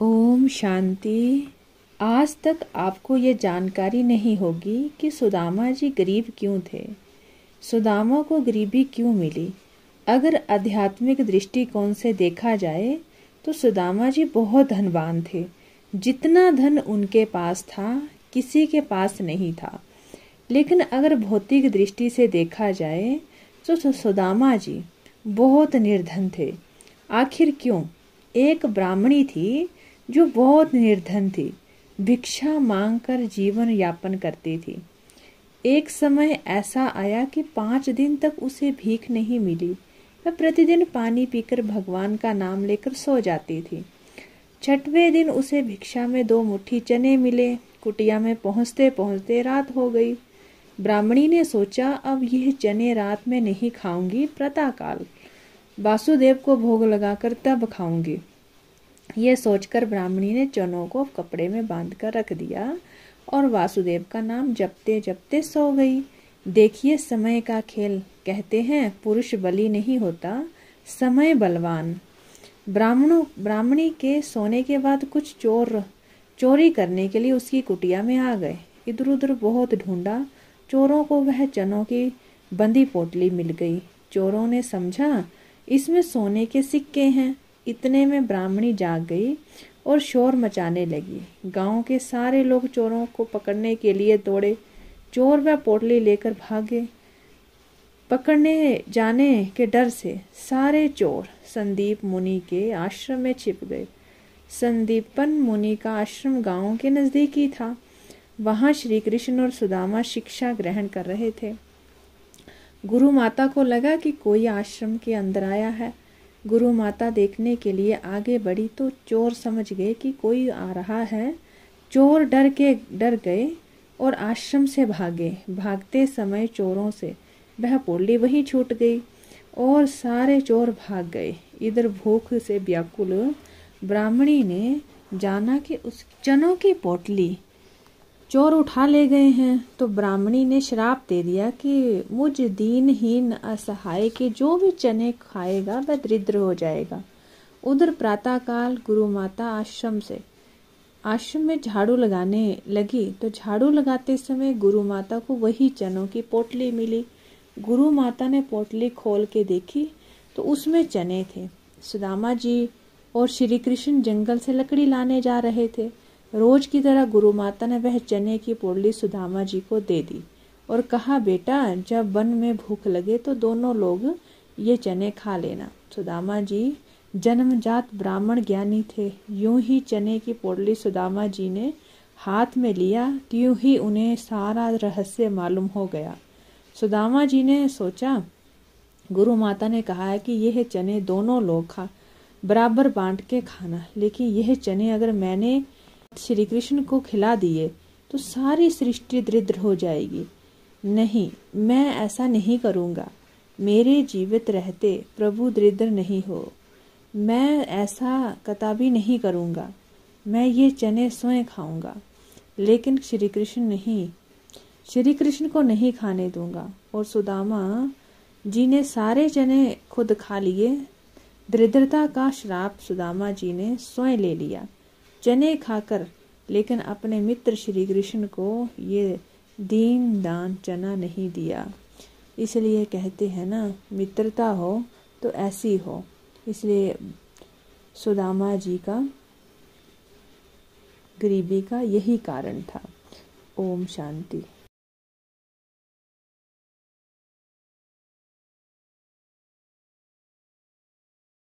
ओम शांति। आज तक आपको ये जानकारी नहीं होगी कि सुदामा जी गरीब क्यों थे, सुदामा को गरीबी क्यों मिली। अगर आध्यात्मिक दृष्टिकोण से देखा जाए तो सुदामा जी बहुत धनवान थे। जितना धन उनके पास था किसी के पास नहीं था। लेकिन अगर भौतिक दृष्टि से देखा जाए तो सुदामा जी बहुत निर्धन थे। आखिर क्यों? एक ब्राह्मणी थी जो बहुत निर्धन थी, भिक्षा मांगकर जीवन यापन करती थी। एक समय ऐसा आया कि 5 दिन तक उसे भीख नहीं मिली। वह प्रतिदिन पानी पीकर भगवान का नाम लेकर सो जाती थी। 6वें दिन उसे भिक्षा में 2 मुट्ठी चने मिले। कुटिया में पहुंचते पहुंचते रात हो गई। ब्राह्मणी ने सोचा, अब यह चने रात में नहीं खाऊंगी, प्रातःकाल वासुदेव को भोग लगाकर तब खाऊंगी। यह सोचकर ब्राह्मणी ने चनों को कपड़े में बांधकर रख दिया और वासुदेव का नाम जपते जपते सो गई। देखिए समय का खेल। कहते हैं पुरुष बली नहीं होता, समय बलवान। ब्राह्मणी के सोने के बाद कुछ चोर चोरी करने के लिए उसकी कुटिया में आ गए। इधर उधर बहुत ढूंढा, चोरों को वह चनों की बंदी पोटली मिल गई। चोरों ने समझा इसमें सोने के सिक्के हैं। इतने में ब्राह्मणी जाग गई और शोर मचाने लगी। गांव के सारे लोग चोरों को पकड़ने के लिए दौड़े। चोर वह पोटली लेकर भागे। पकड़ने जाने के डर से सारे चोर संदीप मुनि के आश्रम में छिप गए। संदीपन मुनि का आश्रम गांव के नजदीक ही था। वहां श्री कृष्ण और सुदामा शिक्षा ग्रहण कर रहे थे। गुरु माता को लगा कि कोई आश्रम के अंदर आया है। गुरु माता देखने के लिए आगे बढ़ी तो चोर समझ गए कि कोई आ रहा है। चोर डर गए और आश्रम से भागे। भागते समय चोरों से वह पोटली वहीं छूट गई और सारे चोर भाग गए। इधर भूख से व्याकुल ब्राह्मणी ने जाना कि उस चनों की पोटली चोर उठा ले गए हैं, तो ब्राह्मणी ने श्राप दे दिया कि मुझ दीनहीन असहाय के जो भी चने खाएगा वह दरिद्र हो जाएगा। उधर प्रातःकाल गुरु माता आश्रम में झाड़ू लगाने लगी तो झाड़ू लगाते समय गुरु माता को वही चनों की पोटली मिली। गुरु माता ने पोटली खोल के देखी तो उसमें चने थे। सुदामा जी और श्री कृष्ण जंगल से लकड़ी लाने जा रहे थे। रोज की तरह गुरु माता ने वह चने की पोटली सुदामा जी को दे दी और कहा, बेटा जब वन में भूख लगे तो दोनों लोग ये चने खा लेना। सुदामा जी जन्मजात ब्राह्मण ज्ञानी थे। यूं ही चने की पोटली सुदामा जी ने हाथ में लिया, त्यों ही उन्हें सारा रहस्य मालूम हो गया। सुदामा जी ने सोचा, गुरु माता ने कहा है कि यह चने दोनों लोग बराबर बांट के खाना, लेकिन यह चने अगर मैंने श्री कृष्ण को खिला दिए तो सारी सृष्टि दरिद्र हो जाएगी। नहीं, मैं ऐसा नहीं करूँगा। मेरे जीवित रहते प्रभु दरिद्र नहीं हो। मैं ऐसा कतई नहीं करूँगा। मैं ये चने स्वयं खाऊंगा, लेकिन श्री कृष्ण को नहीं खाने दूंगा। और सुदामा जी ने सारे चने खुद खा लिए। दरिद्रता का श्राप सुदामा जी ने स्वयं ले लिया चने खाकर, लेकिन अपने मित्र श्री कृष्ण को ये दीन दान चना नहीं दिया। इसलिए कहते हैं ना, मित्रता हो तो ऐसी हो। इसलिए सुदामा जी का गरीबी का यही कारण था। ओम शांति।